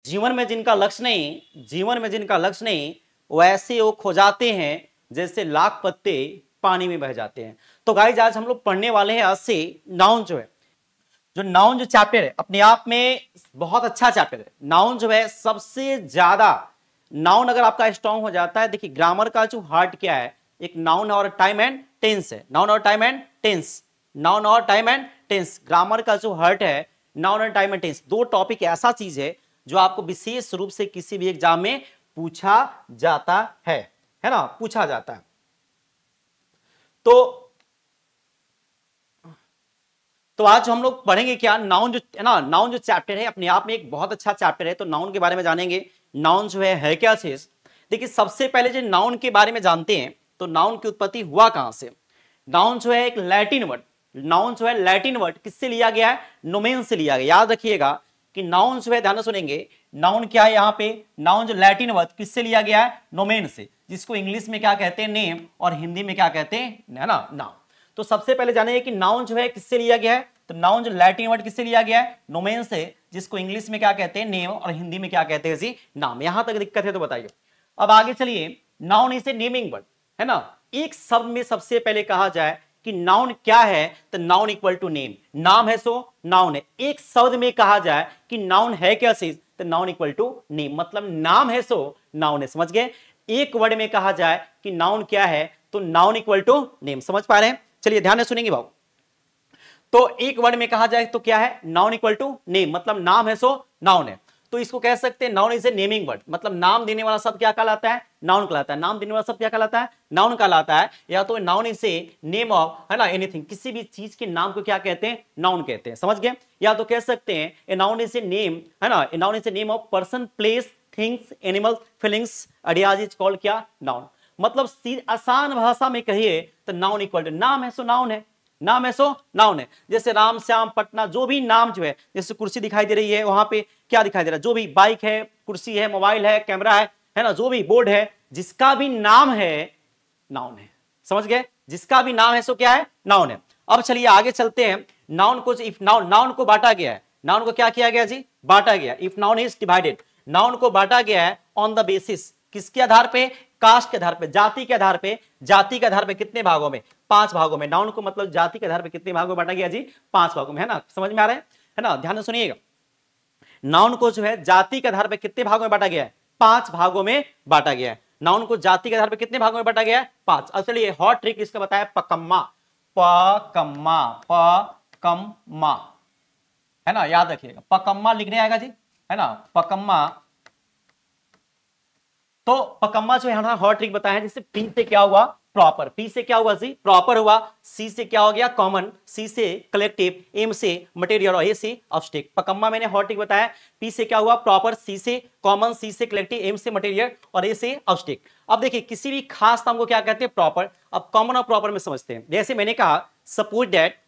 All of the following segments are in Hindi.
जीवन में जिनका लक्ष्य नहीं वैसे वो खो जाते हैं जैसे लाख पत्ते पानी में बह जाते हैं। तो गाइस आज हम लोग पढ़ने वाले हैं आज से नाउन नाउन जो चैप्टर है अपने आप में बहुत अच्छा चैप्टर है। नाउन जो है सबसे ज्यादा नाउन अगर आपका स्ट्रांग हो जाता है, देखिए ग्रामर का जो हार्ट क्या है, एक नाउन और टाइम एंड टेंस है। नाउन और टाइम एंड टेंस, नाउन और टाइम एंड टेंस, ग्रामर का जो हार्ट है नाउन और टाइम एंड टेंस। दो टॉपिक ऐसा चीज है जो आपको विशेष रूप से किसी भी एग्जाम में पूछा जाता है ना, पूछा जाता है। तो आज हम लोग पढ़ेंगे क्या, नाउन जो है ना, नाउन जो चैप्टर है अपने आप में एक बहुत अच्छा चैप्टर है। तो नाउन के बारे में जानेंगे, नाउन जो है क्या चीज। देखिए सबसे पहले जो नाउन के बारे में जानते हैं तो नाउन की उत्पत्ति हुआ कहां से। नाउन जो है एक लैटिन वर्ड, नाउन जो है लैटिन वर्ड किससे लिया गया है, नोमेन से लिया गया। याद रखिएगा कि नाउन जो है, ध्यान से सुनेंगे, नाउन क्या है यहाँ पे, नाउन जो लैटिन वर्ड किससे लिया गया है, नोमेन से, जिसको इंग्लिश में क्या कहते हैं, नेम, और हिंदी में क्या कहते हैं, है ना, नाम। तो सबसे पहले जानेंगे कि नाउन जो है किससे लिया गया है। तो नाउन जो लैटिन वर्ड किससे लिया गया है, नोमेन से, जिसको इंग्लिश में क्या कहते हैं, नेम, और हिंदी में क्या कहते हैं जी, नाम। यहां तक दिक्कत है तो बताइए। अब आगे चलिए, noun is a naming word, है ना। एक शब्द में सबसे पहले कहा जाए कि नाउन क्या है, तो नाउन इक्वल टू नेम, नाम है सो नाउन है। एक शब्द में कहा जाए कि नाउन है क्या चीज, तो नाउन इक्वल टू नेम, मतलब नाम है सो नाउन है। समझ गए। एक वर्ड में कहा जाए कि नाउन क्या है तो नाउन इक्वल टू नेम। समझ पा रहे हैं, चलिए ध्यान से सुनेंगे भाव। तो एक वर्ड में कहा जाए तो क्या है, नाउन इक्वल टू नेम, मतलब नाम है सो नाउन है। तो इसको कह सकते हैं noun is a naming word, मतलब नाम देने वाला शब्द क्या कहलाता है, नाउन कहलाता है। नाम देने वाला शब्द क्या कहलाता है, नाउन कहलाता है। या तो noun is a name of, है ना, एनीथिंग, किसी भी चीज के नाम को क्या कहते हैं, नाउन कहते हैं। समझ गए। या तो कह सकते हैं a noun is a name, है ना, a noun is a name of person, place, things, animal, feelings, ideas is called क्या, नाउन। मतलब आसान भाषा में कहिए तो नाउन इक्वल टू नाम है सो नाउन है, नाम है सो नाउन है। जैसे राम, श्याम, पटना, जो भी नाम जो है, जैसे कुर्सी दिखाई दे रही है, वहां पे क्या दिखाई दे रहा है, जो भी बाइक है, कुर्सी है, मोबाइल है, कैमरा है ना, जो भी बोर्ड है, जिसका भी नाम है नाउन है। समझ गए, जिसका भी नाम है सो क्या है, नाउन है। अब चलिए आगे चलते हैं। नाउन को, इफ नाउन को बांटा गया है, नाउन को क्या किया गया जी, बांटा गया। If noun is divided, noun को बांटा गया है ऑन द बेसिस, किसके आधार पे, कास्ट के आधार पे, जाति के आधार पे। जाति के आधार पे कितने भागों में, 5 भागों में। नाउन को मतलब जाति के आधार पे कितने भागों में बांटा गया जी, 5 भागों में, है ना। समझ में आ रहा है ना, ध्यान से सुनिएगा। नाउन को जो है जाति के आधार पे कितने भागों में बांटा गया है, 5 भागों में बांटा गया है। नाउन को जाति के आधार पे कितने भागों में बांटा गया है, 5। अब चलिए हॉट ट्रिक इसका बताया, पकम्मा, पकम्मा, पकम्मा, है ना, याद रखिएगा, पकम्मा लिखने आएगा जी, है ना, पकम्मा। तो पकम्मा जो है हॉट ट्रिक बताया है। जैसे पी से क्या हुआ, प्रॉपर, पी से क्या हुआ जी, प्रॉपर हुआ। सी से क्या हो गया, कॉमन, सी से कलेक्टिव, एम से मटेरियल, और ए से ऑब्स्टिक। पकम्मा मैंने हॉट ट्रिक बताया, पी से क्या हुआ, प्रॉपर, सी से कॉमन, सी से कलेक्टिव, एम से मटेरियल, और ए से ऑब्स्टिक। अब देखिए किसी भी खास नाम को क्या कहते हैं, प्रॉपर। अब कॉमन और प्रॉपर में समझते हैं। जैसे मैंने कहा, सपोज दैट,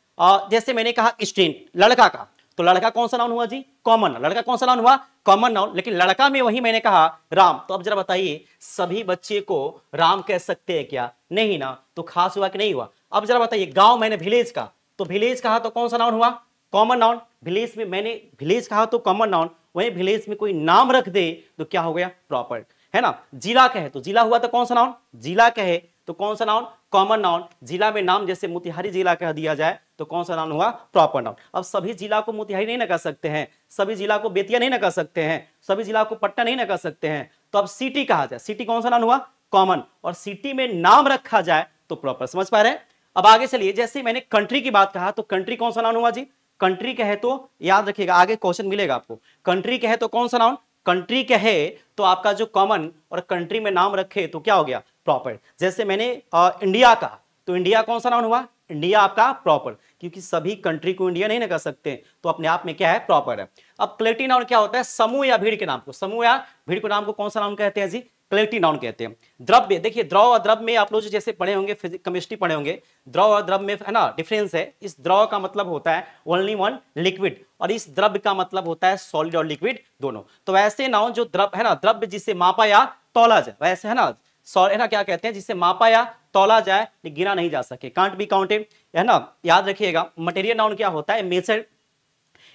जैसे मैंने कहा स्टूडेंट, लड़का का, तो लड़का कौन सा नाउन हुआ जी, कॉमन। लड़का कौन सा नाउन हुआ, कॉमन नाउन। लेकिन लड़का में वही मैंने कहा राम, तो अब जरा बताइए सभी बच्चे को राम कह सकते हैं क्या, नहीं ना, तो खास हुआ कि नहीं हुआ। अब जरा बताइए गांव मैंने विलेज का, तो विलेज कहा तो कौन सा नाउन हुआ, कॉमन नाउन। विलेज में मैंने विलेज कहा तो कॉमन नाउन, वही विलेज में कोई नाम रख दे तो क्या हो गया, प्रॉपर, है ना। जिला कहे तो जिला हुआ तो कौन सा नाउन, जिला कहे तो कौन सा नाउन, कॉमन नाउन। जिला में नाम जैसे मोतिहारी जिला कह दिया जाए तो कौन सा नाउन हुआ, प्रॉपर नाउन। अब सभी जिला को मोतिहारी नहीं ना कह सकते हैं, सभी जिला को बेतिया नहीं ना कह सकते हैं, सभी जिला को पटना नहीं ना कह सकते हैं। तो अब सिटी कहा जाए, सिटी कौन सा नाउन हुआ, कॉमन, और सिटी में नाम रखा जाए तो प्रॉपर। समझ पा रहे हैं। अब आगे चलिए, जैसे मैंने कंट्री की बात कहा तो कंट्री कौन सा नाउन हुआ जी, कंट्री कहे तो याद रखिएगा, आगे क्वेश्चन मिलेगा आपको। कंट्री कहे तो कौन सा नाउन, कंट्री कहे तो आपका जो कॉमन और कंट्री में नाम रखे तो क्या हो गया, प्रॉपर। जैसे मैंने इंडिया कहा तो इंडिया कौन सा नाउन हुआ, इंडिया आपका प्रॉपर, क्योंकि सभी कंट्री को इंडिया नहीं ना कह सकते, तो अपने आप में क्या है, प्रॉपर है। अब कलेक्टिव नाउन क्या होता है, समूह या भीड़ के नाम को, समूह या भीड़ के नाम को कौन सा नाउन कहते हैं जी, कलेक्टिव नाउन कहते हैं। द्रव्य, देखिए द्रव और द्रव में आप लोग जैसे पढ़े होंगे, केमिस्ट्री पढ़े होंगे, द्रव और द्रव में, है ना, डिफरेंस है। इस द्रव का मतलब होता है ओनली वन लिक्विड, और इस द्रव्य का मतलब होता है सॉलिड और लिक्विड दोनों। तो वैसे नाउन जो द्रव्य है ना, द्रव्य जिसे मापा या तौला जाए, वैसे है ना, है ना, क्या कहते हैं, जिसे मापा या तौला जाए, गिना नहीं जा सके, कांट बी काउंटेड, है ना। याद रखिएगा मटेरियल नाउन क्या होता है, major,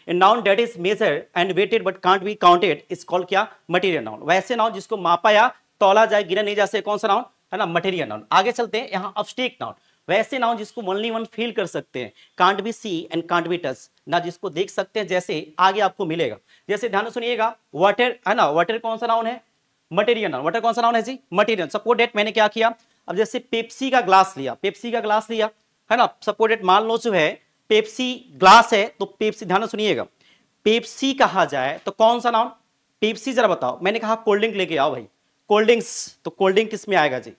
a noun that is major and weighted but can't be counted is called क्या, मटेरियल नाउन। वैसे नाउन जिसको मापा या तौला जाए, गिना नहीं जा सके, कौन सा नाउन है ना, मटेरियल नाउन। आगे चलते हैं, यहाँ अब्स्ट्रैक्ट नाउन, वैसे नाउन जिसको ओनली वन फील कर सकते हैं, can't be see and can't be touch, ना जिसको देख सकते हैं, जैसे आगे आपको मिलेगा। जैसे ध्यान से सुनिएगा, वाटर है ना, वाटर कौन सा नाउन है, मटेरियल नाउन। वाटर कौन सा नाउन है जी, मटेरियल। सपोज दैट मैंने क्या किया, अब जैसे पेप्सी का ग्लास लिया, पेप्सी का ग्लास लिया है ना, सपोज दैट मान लो जो है पेप्सी ग्लास है, तो पेप्सी, ध्यान से सुनिएगा, पेप्सी कहा जाए तो कौन सा नाउन, पेप्सी। जरा बताओ, मैंने कहा कोल्ड ड्रिंक लेके आओ भाई, कोल्ड ड्रिंक्स, तो कोल्ड ड्रिंक किस में आएगा जी,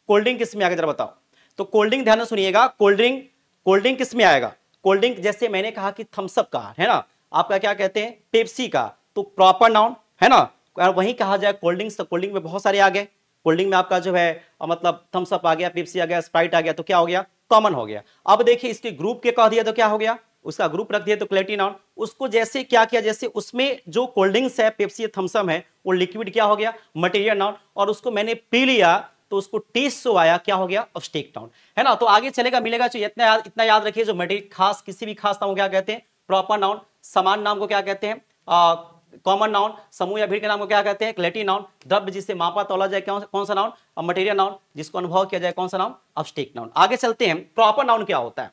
कोल्ड ड्रिंक किस में आएगा, जरा बताओ। तो कोल्ड ड्रिंक, ध्यान से सुनिएगा, कोल्ड ड्रिंक किस में आएगा, कोल्ड ड्रिंक। जैसे मैंने कहा कि थम्स अप का है ना, आपका क्या कहते हैं, पेप्सी का, तो प्रॉपर नाउन है ना। वहीं कहा जाए कोल्ड ड्रिंक्स, तो कोल्ड ड्रिंक में बहुत सारे आ गए, कोल्ड ड्रिंक में आपका जो है मतलब थम्स अप आ गया, पेप्सी आ गया, स्प्राइट आ गया, तो क्या हो गया, कॉमन हो गया। अब देखिए इसके ग्रुप के कह दिया तो क्या हो गया, उसका ग्रुप रख दिया तो क्लैरिटी नाउन। उसको जैसे क्या किया, जैसे उसमें जो कोल्ड ड्रिंक्स है, पेप्सी थम्स अप है, वो लिक्विड क्या हो गया, मटेरियल नाउन। और उसको मैंने पी लिया तो उसको टेस्ट जो आया क्या हो गया, अब्स्ट्रैक्ट नाउन है ना। तो आगे चलेगा, मिलेगा। जो इतना याद रखिए, जो मटेरियल खास, किसी भी खास नाम को क्या कहते हैं, प्रॉपर नाउन। समान नाम को क्या कहते हैं, कॉमन नाउन। समूह या भीड़ के नाम को क्या कहते हैं, क्लैरिटी नाउन। द्रव्य जिसे मापा तौला जाए कौन सा नाउन, मटेरियल नाउन। जिसको अनुभव किया जाए कौन सा नाउन, अब्स्ट्रैक्ट नाउन। आगे चलते हैं, प्रॉपर नाउन क्या होता है।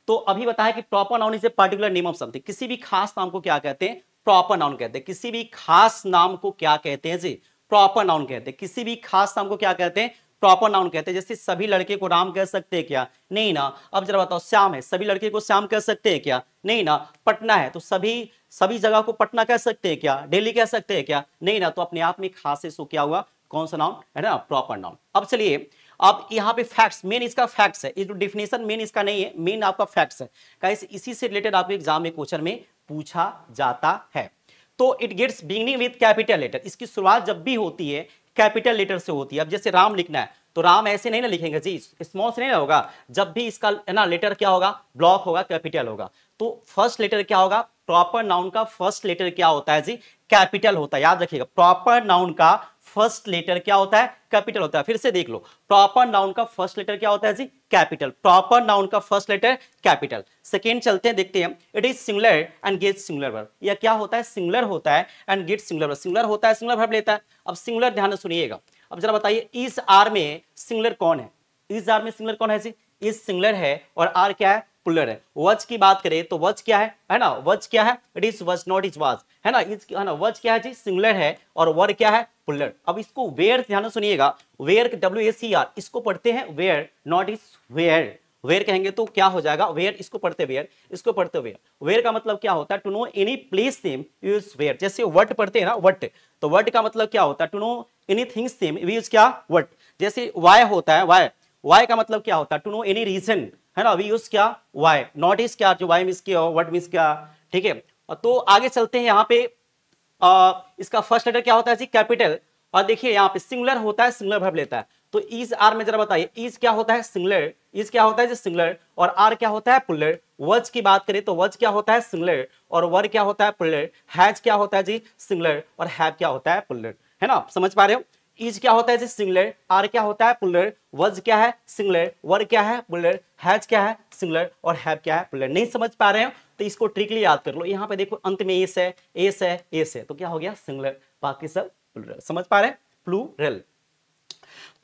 तो अभी बताया कि proper noun is a particular name of something, किसी भी खास नाम को क्या कहते हैं, प्रॉपर नाउन कहते हैं। किसी भी खास नाम को क्या कहते हैं जी, प्रॉपर नाउन कहते हैं। किसी भी खास नाम को क्या कहते हैं, प्रॉपर नाउन कहते हैं। जैसे सभी लड़के को राम कह सकते हैं क्या, नहीं ना। अब जरा बताओ, श्याम है, सभी लड़के को श्याम कह सकते हैं क्या, नहीं ना। पटना है, तो सभी जगह को पटना कह सकते हैं क्या, दिल्ली कह सकते हैं क्या, नहीं ना। तो अपने आप में खास है, सो क्या हुआ, कौन सा नाउन है ना, प्रॉपर नाउन। अब चलिए, अब यहाँ पे फैक्ट्स, मेन इसका फैक्ट्स है, ये जो डिफिनेशन मेन इसका नहीं है, मेन आपका फैक्ट्स है। गाइस इसी से रिलेटेड आपके एग्जाम में क्वेश्चन में पूछा जाता है। तो it gets beginning with capital letter, इसकी शुरुआत जब भी होती है कैपिटल लेटर से होती है। अब जैसे राम लिखना है, तो राम ऐसे नहीं ना लिखेंगे जी, स्मॉल से नहीं ना होगा। जब भी इसका है ना लेटर क्या होगा, ब्लॉक होगा, कैपिटल होगा। तो फर्स्ट लेटर क्या होगा, प्रॉपर नाउन का फर्स्ट लेटर क्या होता है जी, कैपिटल होता है। याद रखिएगा, प्रॉपर नाउन का फर्स्ट लेटर क्या होता है, कैपिटल होता है। फिर से देख लो, प्रॉपर नाउन का फर्स्ट लेटर क्या होता है जी, कैपिटल। प्रॉपर नाउन का फर्स्ट लेटर कैपिटल। सेकेंड चलते हैं, देखते हैं, it is singular and gets singular verb. यह क्या होता है, सिंगुलर होता है and gets singular verb. Singular होता है, सिंगुलर वर्ब लेता है। अब सिंगुलर ध्यान से सुनिएगा, अब जरा बताइए, इस आर में सिंगुलर कौन है, इस आर में सिंगुलर कौन है जी, इस सिंगुलर है और आर क्या है, पुलर है। वज की बात करें तो वज क्या है ना, वज क्या है, इट इज वज नॉट इज वाज, है ना। इज है ना, वज क्या है जी, सिंगुलर है, और वर क्या है, पुलर। अब इसको वेयर, ध्यान से सुनिएगा, वेयर WACR, इसको पढ़ते हैं where, not is where. Where कहेंगे तो क्या हो जाएगा, वेयर, इसको पढ़ते वेयर, इसको पढ़ते वेयर। वेयर का मतलब क्या होता है, to know any place name use where. जैसे वट पढ़ते हैं ना, वट, तो वट का मतलब क्या होता है, to know anything name use क्या, वट। जैसे वाई होता है, वाई, वाई का मतलब क्या होता है, टू नो एनी रीजन, है ना, वी यूज क्या, वाई। नॉट इज क्या, जो वाई मिस क्या, व्हाट मिस क्या, ठीक है। तो आगे चलते हैं, यहाँ पे इसका फर्स्ट लेटर क्या होता है जी, कैपिटल। और देखिए यहाँ पे सिंगुलर होता है, सिंगुलर वर्ब लेता है। तो इज आर में जरा बताइए, इज क्या होता है, सिंगुलर, इज क्या होता है जी, सिंगुलर, और आर क्या होता है, पुलर। वज की बात करें तो वज क्या होता है, सिंगुलर, और वर क्या होता है, पुलर। हैज क्या होता है जी, सिंगुलर, और हैव क्या होता है, पुलर, है ना। समझ पा रहे हो, इज क्या होता है जी, सिंगुलर, आर क्या होता है, पुलर, वज क्या है, सिंगुलर, वर क्या है, पुलर, हैज क्या है, सिंगुलर, और हैव क्या है, पुलर। नहीं समझ पा रहे हो तो इसको ट्रिकली याद कर लो। यहाँ पे देखो अंत में एस है, एस है, एस है, तो क्या हो गया, सिंगुलर, बाकी सब प्लूरल। समझ पा रहे हैं, प्लूरल।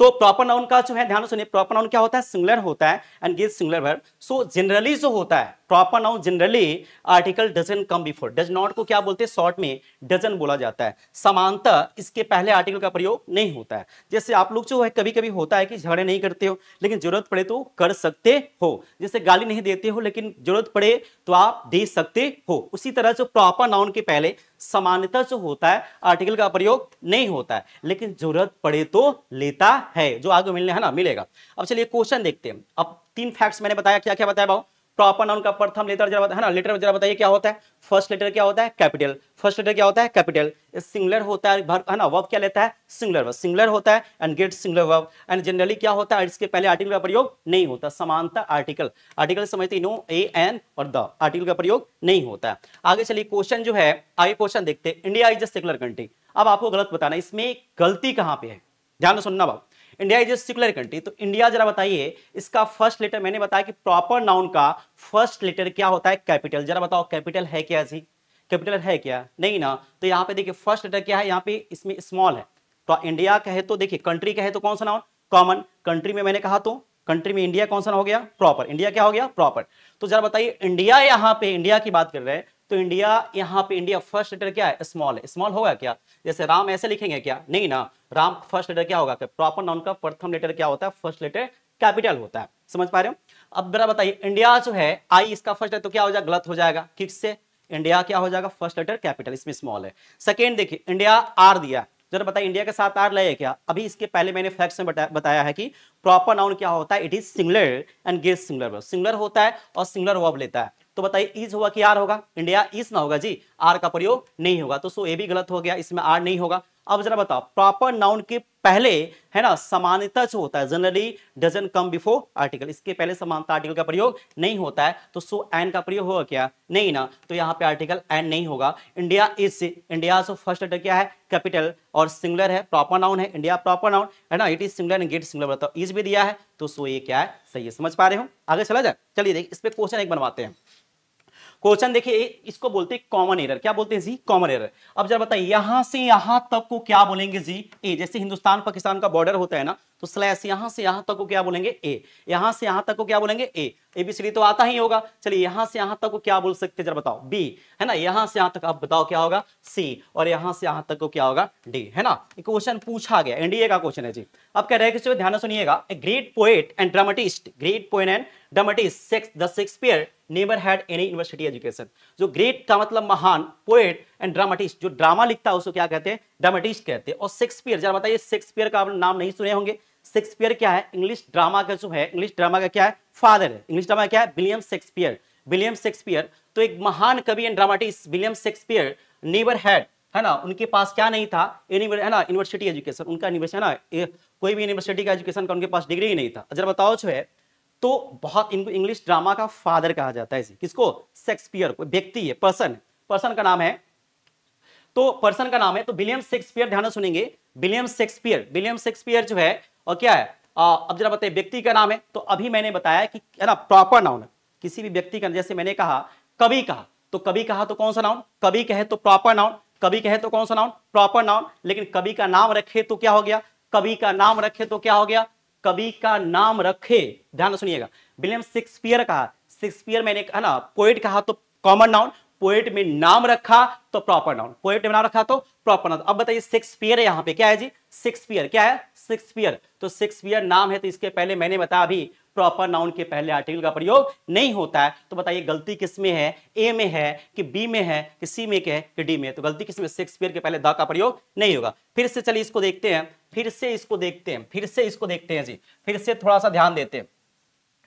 तो प्रॉपर नाउन का जो है, ध्यान सुनिए, प्रॉपर नाउन क्या होता है, सिंगुलर होता है and gives singular verb. So generally जो होता है proper noun, generally article doesn't come before. Does not को क्या बोलते हैं, शॉर्ट में डजन बोला जाता है। समानतः इसके पहले आर्टिकल का प्रयोग नहीं होता है। जैसे आप लोग जो है कभी कभी होता है कि झगड़े नहीं करते हो, लेकिन जरूरत पड़े तो कर सकते हो। जैसे गाली नहीं देते हो, लेकिन जरूरत पड़े तो आप दे सकते हो। उसी तरह जो प्रॉपर नाउन के पहले समानता जो होता है, आर्टिकल का प्रयोग नहीं होता है, लेकिन जरूरत पड़े तो लेता है, जो आगे मिलने है ना, मिलेगा। अब चलिए क्वेश्चन देखते हैं। अब 3 फैक्ट्स मैंने बताया, क्या क्या बताया भाव, प्रॉपर नाउन का प्रथम लेटर जरा है ना, लेटर जरा बताइए क्या होता है, फर्स्ट लेटर क्या होता है, कैपिटल। फर्स्ट लेटर क्या होता है, कैपिटल। सिंगुलर होता है, है ना, वर्ब क्या लेता है, सिंगुलर वर्ब, सिंगुलर होता है and gets singular verb. And generally क्या होता है, इसके पहले आर्टिकल का प्रयोग नहीं होता। समानता आर्टिकल, आर्टिकल समझते नो, ए एन और द, आर्टिकल का प्रयोग नहीं होता है। आगे चलिए क्वेश्चन जो है, आगे क्वेश्चन देखते हैं। India is a secular country. अब आपको गलत बताना, इसमें गलती कहां पे है, ध्यान से सुनना बाबू। India is a secular country, तो इंडिया जरा बताइए इसका फर्स्ट लेटर, मैंने बताया कि प्रॉपर नाउन का फर्स्ट लेटर क्या होता है, कैपिटल। जरा बताओ कैपिटल है क्या जी, कैपिटल है क्या, नहीं ना। तो यहाँ पे देखिए फर्स्ट लेटर क्या है, यहाँ पे इसमें स्मॉल है। तो इंडिया कहे तो देखिए, कंट्री कहे तो कौन सा नाउन, कॉमन। कंट्री में मैंने कहा तो कंट्री में इंडिया कौन सा हो गया, प्रॉपर। इंडिया क्या हो गया, प्रॉपर। तो जरा बताइए इंडिया, यहाँ पे इंडिया की बात कर रहे हैं तो इंडिया, यहाँ पे इंडिया फर्स्ट लेटर क्या है, स्मॉल है। स्मॉल होगा क्या, जैसे राम ऐसे लिखेंगे क्या, नहीं ना। राम फर्स्ट लेटर क्या होगा, प्रॉपर नाउन का प्रथम लेटर क्या होता है, फर्स्ट लेटर कैपिटल होता है। समझ पा रहे हो। अब जरा बताइए इंडिया जो है आई इसका फर्स्ट है तो क्या हो जाएगा, गलत हो जाएगा, किससे, इंडिया क्या हो जाएगा, फर्स्ट लेटर कैपिटल, इसमें स्मॉल है। सेकेंड देखिए इंडिया आर दिया, जरा बताइए इंडिया के साथ आर लगे क्या, अभी इसके पहले मैंने फैक्ट्स में बताया है कि प्रॉपर नाउन क्या होता है, it is singular and gives singular verb. Singular होता है और सिंगुलर वर्ब लेता है। तो बताइए इज होगा कि आर होगा, इंडिया इज ना होगा जी, आर का प्रयोग नहीं होगा, तो सो ए भी गलत हो गया, इसमें आर नहीं होगा। अब जरा बताओ प्रॉपर नाउन के पहले है ना समानता जो होता है, generally doesn't come before article, इसके पहले समानता आर्टिकल का प्रयोग नहीं होता है, तो सो एन का प्रयोग होगा क्या, नहीं ना। तो यहाँ पे आर्टिकल एन नहीं होगा। इंडिया इज, इंडिया जो फर्स्ट लेटर क्या है, कैपिटल और सिंगुलर है, प्रॉपर नाउन है, इंडिया प्रॉपर नाउन है ना, it is singular and get singular. बताओ इज भी दिया है, तो सो ये क्या है, सही है। समझ पा रहे हो, आगे चला जाए। चलिए देखिए इस पे क्वेश्चन एक बनवाते हैं। क्वेश्चन देखिए इसको बोलते हैं कॉमन एरर, क्या बोलते हैं जी, कॉमन एरर। अब जरा बताइए यहां से यहां तक को क्या बोलेंगे जी, ए। जैसे हिंदुस्तान पाकिस्तान का बॉर्डर होता है ना, तो स्लैश यहां से यहां तक को क्या बोलेंगे, ए। यहां से यहां तक को क्या बोलेंगे, ए। एबीसीडी तो आता ही होगा। चलिए यहां से यहां तक को क्या बोल सकते हैं, जरा बताओ, बी है ना। यहां से यहां तक आप बताओ क्या होगा, सी। और यहां से यहां तक को क्या होगा, डी, है ना। क्वेश्चन पूछा गया, एनडीए का क्वेश्चन है जी। अब कह रहे हैं कि ध्यान से सुनिएगा, a great poet and dramatist, great poet and dramatist the Shakespeare never had any university education. जो ग्रेट का मतलब महान, पोएट एंड ड्रामेटिस्ट जो ड्रामा लिखता है उसको क्या कहते हैं, ड्रामेटिस्ट कहते हैं। और शेक्सपियर, जरा बताइए शेक्सपियर का आप नाम नहीं सुने होंगे। शेक्सपियर क्या है, इंग्लिश ड्रामा का जो है, इंग्लिश ड्रामा का क्या है, फादर है। इंग्लिश ड्रामा क्या है, विलियम शेक्सपियर, विलियम शेक्सपियर। तो एक महान कवि and dramatist William Shakespeare never had, है ना, उनके पास क्या नहीं था, है ना, यूनिवर्सिटी एजुकेशन। उनका यूनिवर्सिटी है ना, कोई भी यूनिवर्सिटी का एजुकेशन का उनके पास डिग्री ही नहीं था। जरा बताओ जो है, तो बहुत इनको इंग्लिश ड्रामा का फादर कहा जाता है। किसको, शेक्सपियर को, व्यक्ति है, पर्सन, पर्सन का नाम है, तो पर्सन का नाम है तो विलियम शेक्सपियर। ध्यान से सुनेंगे, विलियम शेक्सपियर, विलियम शेक्सपियर जो है और क्या है, अब जरा बताइए व्यक्ति का नाम है। तो अभी मैंने बताया कि है ना प्रॉपर नाउन है किसी भी व्यक्ति का, जैसे मैंने कहा कवि कहा, तो कवि कहा तो कौन सा नाउन, कवि कहे तो प्रॉपर नाउन, कवि कहे तो कौन सा नाउन, प्रॉपर नाउन। लेकिन कवि का नाम रखे तो क्या हो गया, कवि का नाम रखे तो क्या हो गया, कवि का नाम रखे। ध्यान सुनिएगा, विलियम शेक्सपियर कहा, शेक्सपियर मैंने है ना, पोएट कहा तो कॉमन नाउन, पोएट में नाम रखा तो प्रॉपर नाउन, पोएट में नाम रखा तो प्रॉपर नाउन। अब बताइए शेक्सपियर यहाँ पे क्या है जी, शेक्सपियर क्या है, शेक्सपियर। तो शेक्सपियर नाम है तो इसके पहले मैंने बताया अभी प्रॉपर नाउन के पहले आर्टिकल का प्रयोग नहीं होता है। तो बताइए गलती किस में है, ए में है कि बी में है कि सी में है कि डी में है। तो गलती किस में, शेक्सपियर के पहले द का प्रयोग नहीं होगा। फिर से चलिए इसको देखते हैं, फिर से इसको देखते हैं, फिर से इसको देखते हैं जी, फिर से थोड़ा सा ध्यान देते हैं।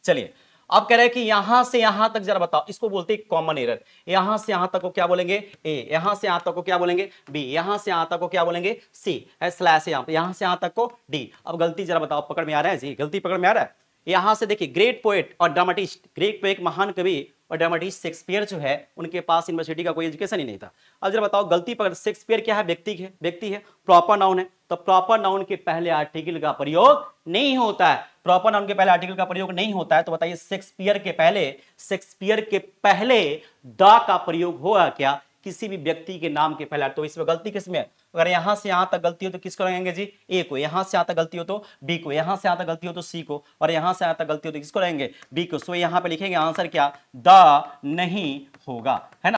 चलिए अब कह रहे हैं कि यहां से यहां तक जरा बताओ, इसको बोलते हैं कॉमन एरर। यहां से यहां तक को क्या बोलेंगे, ए। यहां से यहां तक को क्या बोलेंगे, बी। यहां से यहां तक को क्या बोलेंगे, सी। स्लैश यहां से यहां तक को डी। अब गलती जरा बताओ, पकड़ में आ रहा है जी, गलती पकड़ में आ रहा है। यहां से देखिए ग्रेट पोएट और ड्रामेटिस्ट, ग्रेट पोएट महान कवि और ड्रामेटिस्ट शेक्सपियर जो है उनके पास यूनिवर्सिटी का कोई एजुकेशन ही नहीं था। अब जरा बताओ गलती पकड़, शेक्सपियर क्या है, व्यक्ति है, व्यक्ति है, प्रॉपर नाउन है, तो प्रॉपर नाउन के पहले आर्टिकल का प्रयोग नहीं होता है, प्रॉपर नाउन के पहले आर्टिकल का प्रयोग नहीं होता है। तो बताइए शेक्सपियर के पहले, शेक्सपियर के पहले द का प्रयोग होगा क्या, किसी भी व्यक्ति के नाम के पहले। तो इसमें गलती किसमें, अगर यहां से यहां तक गलती हो तो किसको रहेंगे जी, ए को। यहां से यहां तक गलती हो तो बी को, यहां से यहां तक गलती हो तो सी को, और यहां से यहां तक गलती हो तो किसको रहेंगे, बी को। सो यहां पे लिखेंगे आंसर क्या, द नहीं होगा, है ना।